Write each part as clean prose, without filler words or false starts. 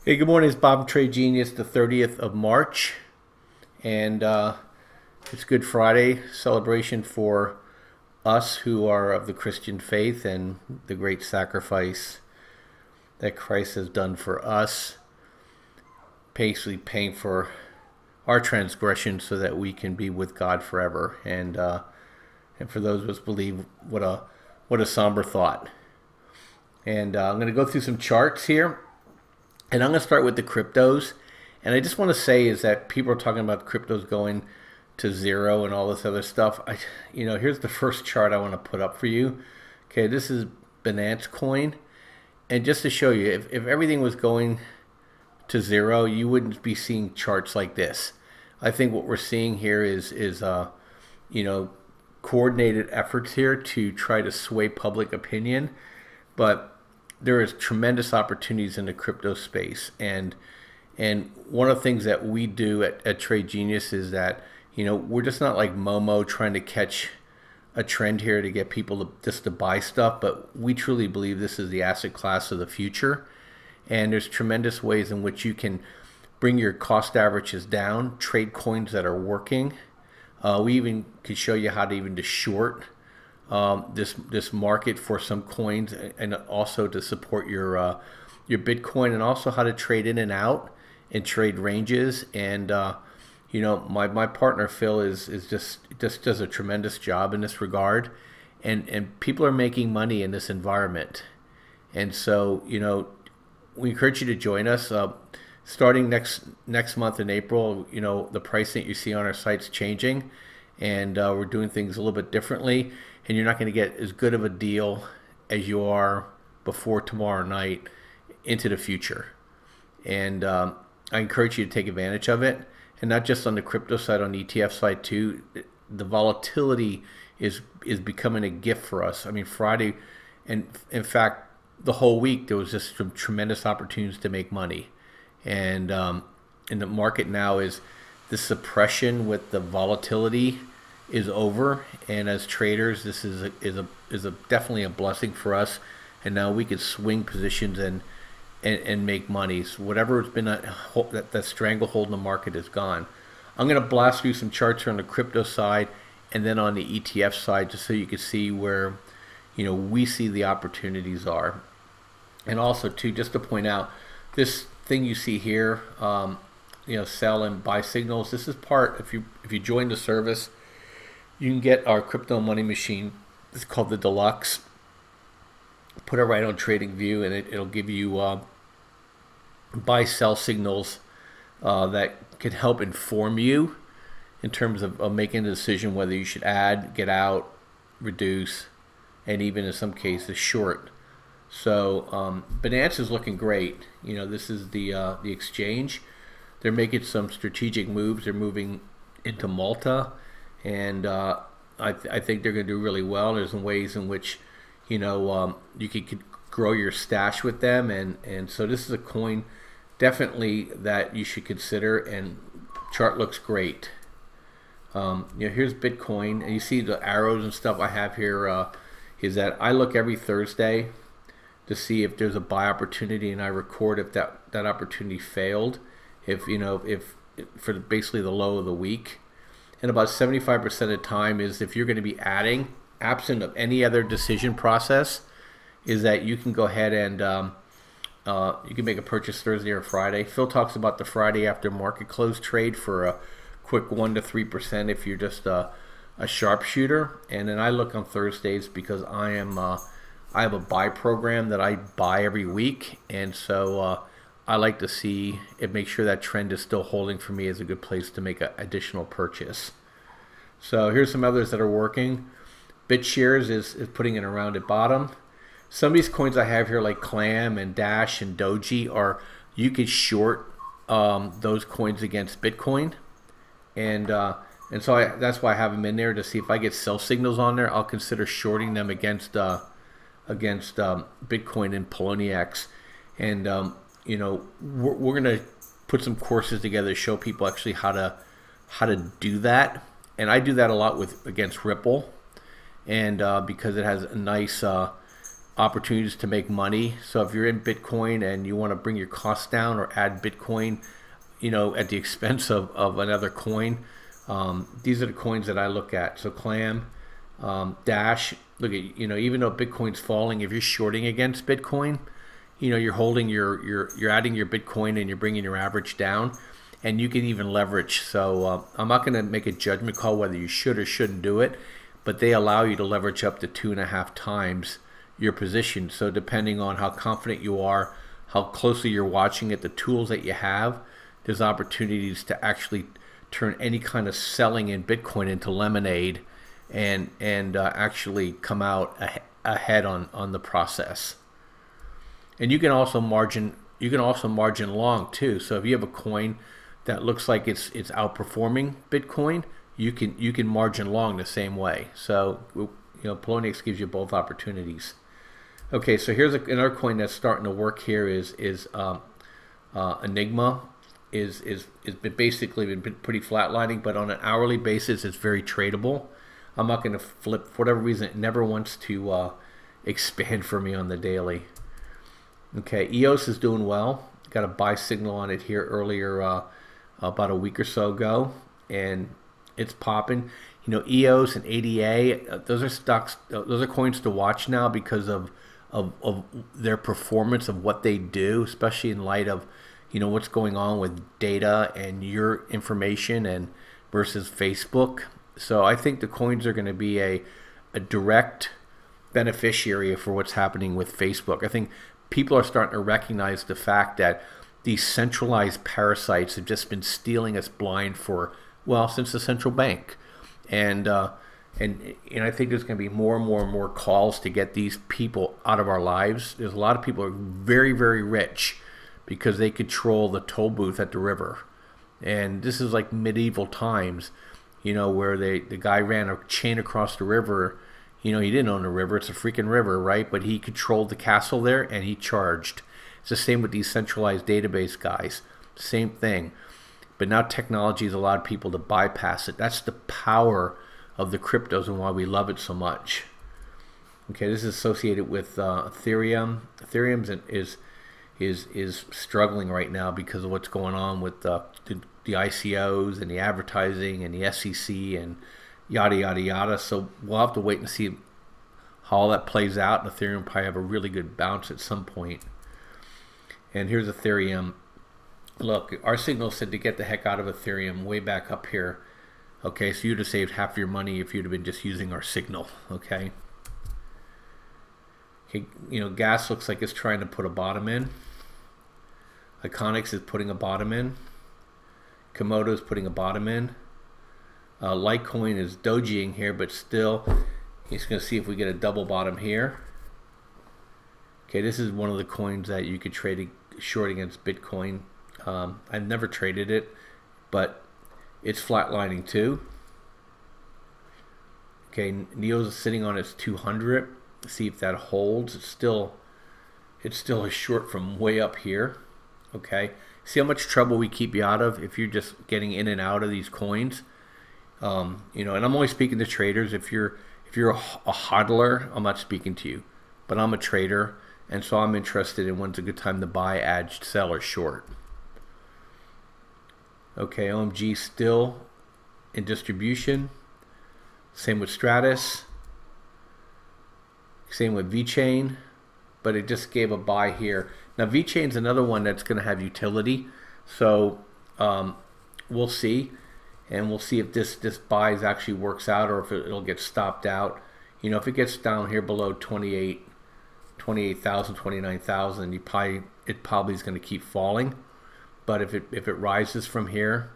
Hey, good morning. It's Bob Trade Genius, the 30th of March, and it's Good Friday celebration for us who are of the Christian faith and the great sacrifice that Christ has done for us, basically paying for our transgression so that we can be with God forever. And for those of us who believe, what a somber thought. And I'm going to go through some charts here. And I'm going to start with the cryptos. And I just want to say is that people are talking about cryptos going to zero and all this other stuff. Here's the first chart I want to put up for you. Okay, this is Binance Coin. And just to show you, if everything was going to zero, you wouldn't be seeing charts like this. I think what we're seeing here is coordinated efforts here to try to sway public opinion. But there is tremendous opportunities in the crypto space, and one of the things that we do at Trade Genius is that we're just not like Momo trying to catch a trend here to get people to buy stuff, but we truly believe this is the asset class of the future, and there's tremendous ways in which you can bring your cost averages down, trade coins that are working. We even could show you how to even to short this market for some coins, and also to support your Bitcoin, and also how to trade in and out and trade ranges. And my partner Phil is just does a tremendous job in this regard, and people are making money in this environment. And so we encourage you to join us. Starting next month in April, the pricing that you see on our site's changing, and we're doing things a little bit differently, and you're not going to get as good of a deal as you are before tomorrow night into the future. And I encourage you to take advantage of it, and not just on the crypto side, on the ETF side too. The volatility is becoming a gift for us. I mean, Friday, and in fact, the whole week there was just some tremendous opportunities to make money. And in the market now is the suppression with the volatility is over, and as traders, this is a definitely a blessing for us. And now we can swing positions and make money. So whatever has been that stranglehold in the market is gone. I'm going to blast through some charts here on the crypto side, and then on the ETF side, just so you can see where we see the opportunities are. And also too, just to point out, this thing you see here, sell and buy signals. This is part. If you join the service, you can get our crypto money machine. It's called the Deluxe. Put it right on TradingView, and it'll give you buy sell signals that can help inform you in terms of making a decision whether you should add, get out, reduce, and even in some cases short. So Binance is looking great. This is the exchange. They're making some strategic moves. They're moving into Malta, and I think they're going to do really well. There's some ways in which you could grow your stash with them, and so this is a coin definitely that you should consider. And chart looks great. Here's Bitcoin, and you see the arrows and stuff I have here. Is that I look every Thursday to see if there's a buy opportunity, and I record if that opportunity failed, if for basically the low of the week. And about 75% of the time is if you're going to be adding, absent of any other decision process, is that you can go ahead and you can make a purchase Thursday or Friday. Phil talks about the Friday after market close trade for a quick 1 to 3% if you're just a sharpshooter. And then I look on Thursdays because I have a buy program that I buy every week, and so I like to see it, make sure that trend is still holding for me as a good place to make an additional purchase. So here's some others that are working. BitShares is putting it around at bottom. Some of these coins I have here, like Clam and Dash and Doji, you could short those coins against Bitcoin, and so that's why I have them in there to see if I get sell signals on there. I'll consider shorting them against Bitcoin and Poloniex. And we're gonna put some courses together to show people actually how to do that. And I do that a lot against Ripple, and because it has a nice opportunities to make money. So if you're in Bitcoin and you want to bring your costs down or add Bitcoin, at the expense of another coin, these are the coins that I look at. So Clam, Dash, look at, even though Bitcoin's falling, if you're shorting against Bitcoin, you're holding you're adding your Bitcoin and you're bringing your average down, and you can even leverage. So I'm not going to make a judgment call whether you should or shouldn't do it, but they allow you to leverage up to 2.5 times your position. So depending on how confident you are, how closely you're watching it, the tools that you have, there's opportunities to actually turn any kind of selling in Bitcoin into lemonade, and actually come out ahead on the process. And you can also margin long too. So if you have a coin that looks like it's outperforming Bitcoin, you can margin long the same way. So Poloniex gives you both opportunities. Okay, so here's another coin that's starting to work here is Enigma. Is basically been pretty flatlining, but on an hourly basis it's very tradable. I'm not going to flip for whatever reason. It never wants to expand for me on the daily. Okay, EOS is doing well. Got a buy signal on it here earlier, about a week or so ago, and it's popping. EOS and ADA, those are stocks, those are coins to watch now because of their performance of what they do, especially in light of what's going on with data and your information and versus Facebook. So I think the coins are going to be a direct beneficiary for what's happening with Facebook. I think people are starting to recognize the fact that these centralized parasites have just been stealing us blind since the central bank. And I think there's going to be more and more calls to get these people out of our lives. There's a lot of people who are very, very rich because they control the toll booth at the river. And this is like medieval times, where the guy ran a chain across the river. He didn't own the river, it's a freaking river, right? But he controlled the castle there and he charged. It's the same with these centralized database guys. Same thing. But now technology has allowed people to bypass it. That's the power of the cryptos and why we love it so much. Okay, this is associated with Ethereum. Ethereum is struggling right now because of what's going on with the ICOs and the advertising and the SEC and yada yada yada. So we'll have to wait and see how all that plays out. And Ethereum will probably have a really good bounce at some point. And here's Ethereum. Look, our signal said to get the heck out of Ethereum way back up here. Okay, so you'd have saved half your money if you'd have been just using our signal. Okay. Okay, gas looks like it's trying to put a bottom in. Iconics is putting a bottom in. Komodo is putting a bottom in. Litecoin is dojiing here, but still, he's going to see if we get a double bottom here. Okay, this is one of the coins that you could trade short against Bitcoin. I've never traded it, but it's flatlining too. Okay, NEOS is sitting on its 200. See if that holds. It's still a short from way up here. Okay, see how much trouble we keep you out of if you're just getting in and out of these coins. And I'm only speaking to traders. If you're a hodler, I'm not speaking to you, but I'm a trader, and so I'm interested in when's a good time to buy, add, sell, or short. Okay, OMG still in distribution. Same with Stratus. Same with VeChain, but it just gave a buy here. Now VeChain's another one that's going to have utility, so we'll see, and we'll see if this buys actually works out or if it'll get stopped out. If it gets down here below 28,000, 29,000, it probably is going to keep falling. But if it rises from here,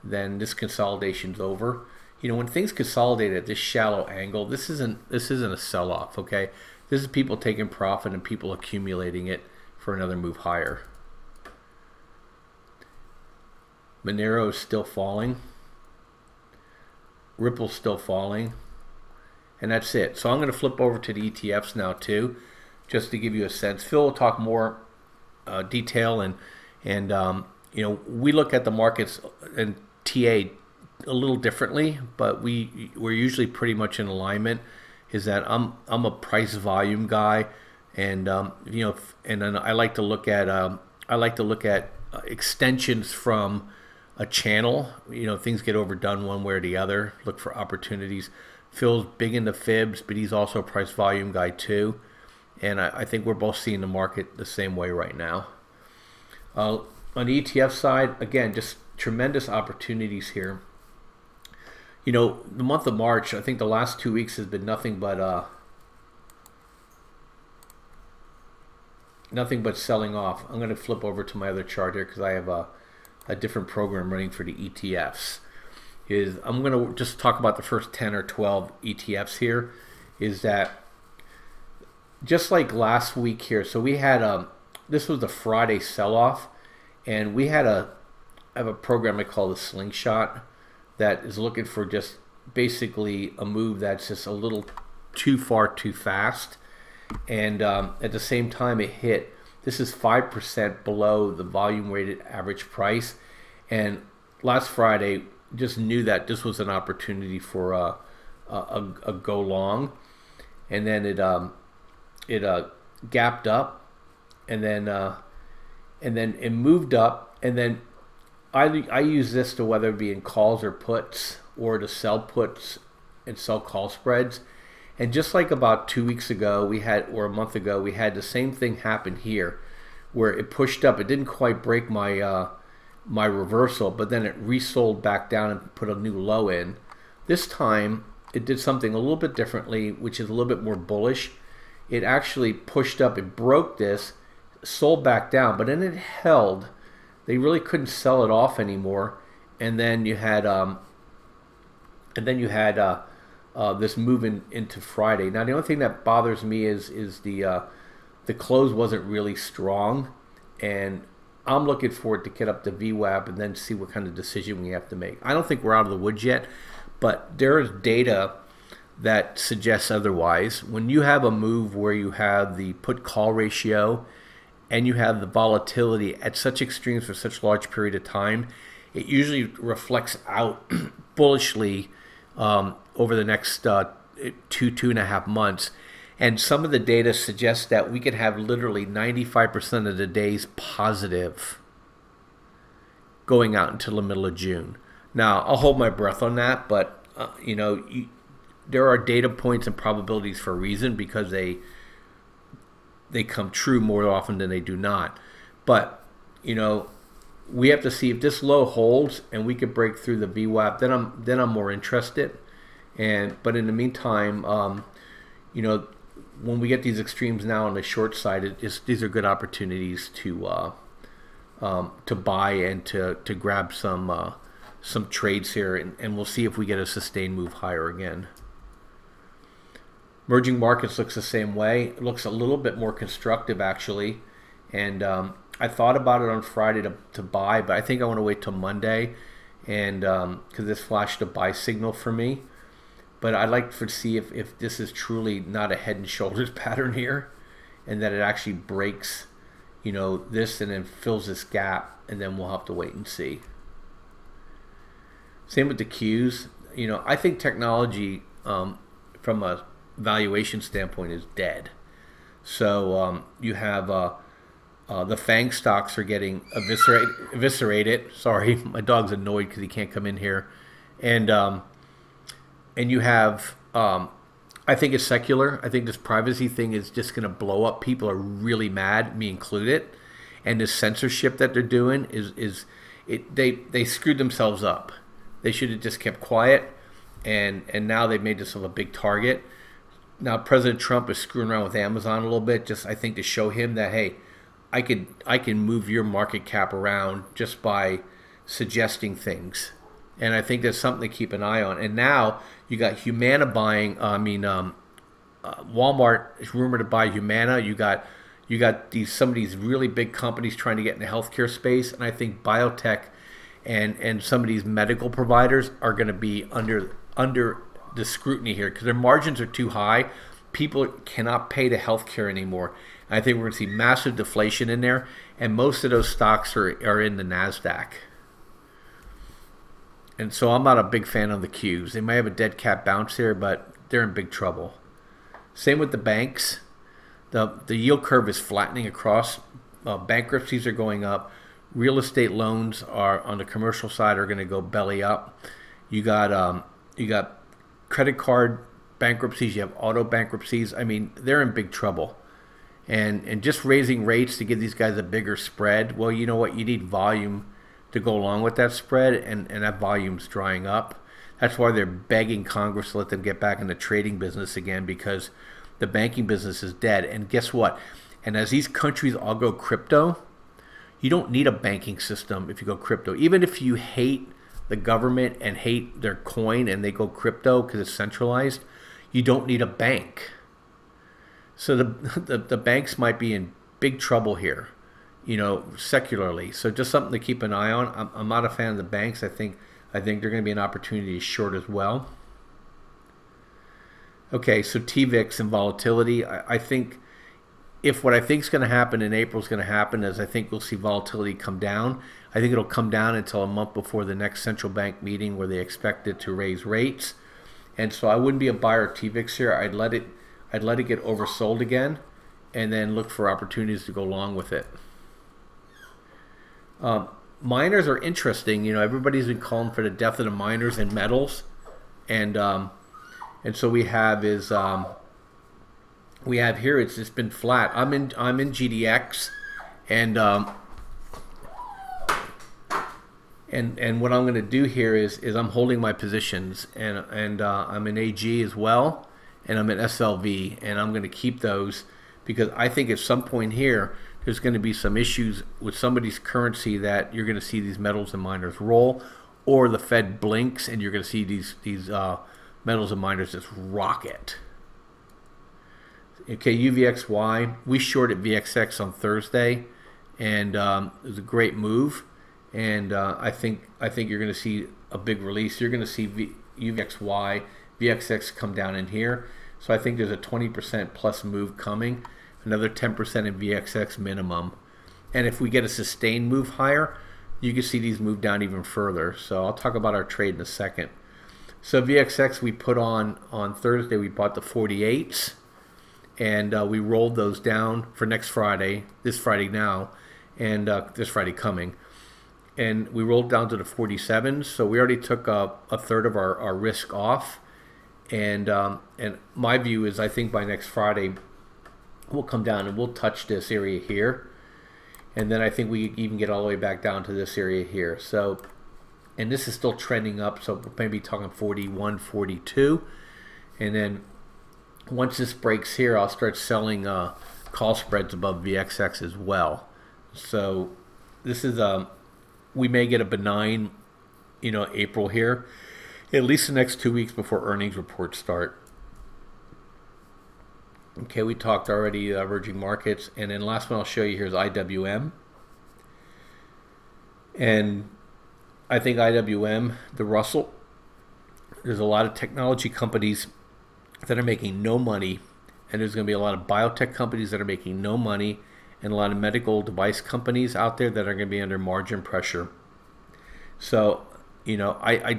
then this consolidation's over. When things consolidate at this shallow angle, this isn't a sell-off, okay? This is people taking profit and people accumulating it for another move higher. Monero is still falling. Ripple's still falling. And that's it. So I'm going to flip over to the ETFs now too, just to give you a sense. Phil will talk more detail and we look at the markets and TA a little differently, but we're usually pretty much in alignment. Is that I'm a price volume guy, And and then I like to look at extensions from a channel. Things get overdone one way or the other. Look for opportunities. Phil's big into fibs, but he's also a price volume guy too. And I think we're both seeing the market the same way right now. On the ETF side, again, just tremendous opportunities here. The month of March, I think the last 2 weeks has been nothing but selling off. I'm going to flip over to my other chart here because I have a different program running for the ETFs. I'm going to just talk about the first 10 or 12 ETFs here. Is that just like last week here? So we had this was the Friday sell-off, and we had I have a program I call the Slingshot that is looking for just basically a move that's just a little too far too fast. And at the same time it hit, this is 5% below the volume weighted average price. And last Friday just knew that this was an opportunity for a go long. And then it gapped up, and then it moved up, and then I use this to whether it be in calls or puts, or to sell puts and sell call spreads. And just like about 2 weeks ago, or a month ago, we had the same thing happen here, where it pushed up. It didn't quite break my my reversal, but then it resold back down and put a new low in. This time, it did something a little bit differently, which is a little bit more bullish. It actually pushed up. It broke this, sold back down, but then it held. They really couldn't sell it off anymore, and then you had this move into Friday. Now the only thing that bothers me is the close wasn't really strong, and I'm looking for it to get up to VWAP and then see what kind of decision we have to make. I don't think we're out of the woods yet, but there is data that suggests otherwise. When you have a move where you have the put-call ratio and you have the volatility at such extremes for such a large period of time, it usually reflects out bullishly over the next 2.5 months. And some of the data suggests that we could have literally 95% of the days positive going out until the middle of June. Now, I'll hold my breath on that, but there are data points and probabilities for a reason, because they come true more often than they do not. But we have to see if this low holds and we could break through the VWAP. Then I'm more interested. But in the meantime, when we get these extremes now on the short side, these are good opportunities to buy and to grab some trades here, and we'll see if we get a sustained move higher again. Emerging markets looks the same way. It looks a little bit more constructive actually, and I thought about it on Friday to buy, but I think I want to wait till Monday, and because this flashed a buy signal for me. But I'd like to see if this is truly not a head and shoulders pattern here, and that it actually breaks this and then fills this gap, and then we'll have to wait and see. Same with the Qs. I think technology from a valuation standpoint is dead. So you have the FANG stocks are getting eviscerated. Sorry, my dog's annoyed because he can't come in here. And you have, I think it's secular. I think this privacy thing is just going to blow up. People are really mad, me included. And the censorship that they're doing they screwed themselves up. They should have just kept quiet, and now they've made themselves a big target. Now President Trump is screwing around with Amazon a little bit, just I think to show him that, hey, I can move your market cap around just by suggesting things. And I think that's something to keep an eye on. And now you got Humana buying. Walmart is rumored to buy Humana. You got some of these really big companies trying to get in the healthcare space, and I think biotech and some of these medical providers are going to be under the scrutiny here because their margins are too high. People cannot pay the healthcare anymore. And I think we're going to see massive deflation in there, and most of those stocks are in the NASDAQ. And so I'm not a big fan of the Qs. They might have a dead cat bounce here, but they're in big trouble. Same with the banks. the yield curve is flattening across. Bankruptcies are going up. Real estate loans are on the commercial side are going to go belly up. You got credit card bankruptcies. You have auto bankruptcies. I mean, they're in big trouble. And just raising rates to give these guys a bigger spread. Well, you know what? You need volume to go along with that spread, and that volume's drying up. That's why they're begging Congress to let them get back in the trading business again, because the banking business is dead. And guess what? And as these countries all go crypto, you don't need a banking system if you go crypto. Even if you hate the government and hate their coin and they go crypto because it's centralized, you don't need a bank. So the banks might be in big trouble here, you know, secularly. So just something to keep an eye on. I'm not a fan of the banks. I think they're going to be an opportunity to short as well. Okay, so TVIX and volatility. I think if what I think is going to happen in April is going to happen, is I think we'll see volatility come down. I think it'll come down until a month before the next central bank meeting where they expect it to raise rates. And so I wouldn't be a buyer of TVIX here. I'd let it get oversold again, and then look for opportunities to go along with it. Miners are interesting. You know, everybody's been calling for the death of the miners and metals, and so we have here. It's just been flat. I'm in GDX, and what I'm going to do here is I'm holding my positions, and I'm in AG as well. And I'm at SLV, and I'm going to keep those because I think at some point here there's going to be some issues with somebody's currency that you're going to see these metals and miners roll, or the Fed blinks and you're going to see these metals and miners just rocket. Okay, UVXY, we shorted VXX on Thursday, and it was a great move, and I think you're going to see a big release. You're going to see UVXY, VXX come down in here. So I think there's a 20% plus move coming, another 10% in VXX minimum. And if we get a sustained move higher, you can see these move down even further. So I'll talk about our trade in a second. So VXX we put on Thursday, we bought the 48s, and we rolled those down for next Friday, this Friday now, and this Friday coming. And we rolled down to the 47s, so we already took a third of our risk off. And my view is I think by next Friday we'll come down and we'll touch this area here, and then I think we even get all the way back down to this area here. So, and this is still trending up, so maybe talking 41, 42, and then once this breaks here, I'll start selling call spreads above VXX as well. So this is we may get a benign, you know, April here, at least the next 2 weeks before earnings reports start. Okay, we talked already emerging markets, and then last one I'll show you here is IWM. And I think IWM, the Russell, there's a lot of technology companies that are making no money, and there's going to be a lot of biotech companies that are making no money, and a lot of medical device companies out there that are going to be under margin pressure. So, you know, I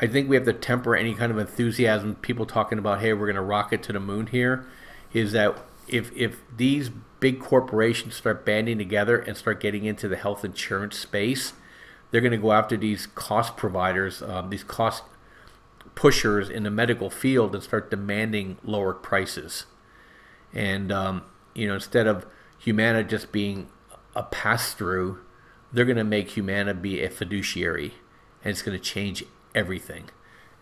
think we have to temper any kind of enthusiasm, people talking about, hey, we're going to rocket to the moon here, is that if these big corporations start banding together and start getting into the health insurance space, they're going to go after these cost providers, these cost pushers in the medical field, and start demanding lower prices. And, you know, instead of Humana just being a pass-through, they're going to make Humana be a fiduciary, and it's going to change everything.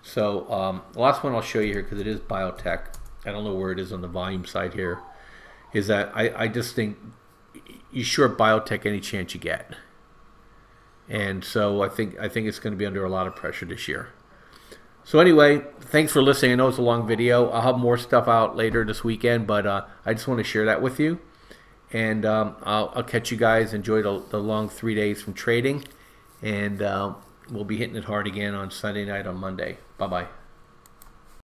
So the last one I'll show you here, because it is biotech, I don't know where it is on the volume side here, is that I just think you short biotech any chance you get. And so I think it's going to be under a lot of pressure this year. So anyway, thanks for listening. I know it's a long video. I'll have more stuff out later this weekend, but I just want to share that with you. And I'll catch you guys. Enjoy the long 3 days from trading. And we'll be hitting it hard again on Sunday night, on Monday. Bye-bye.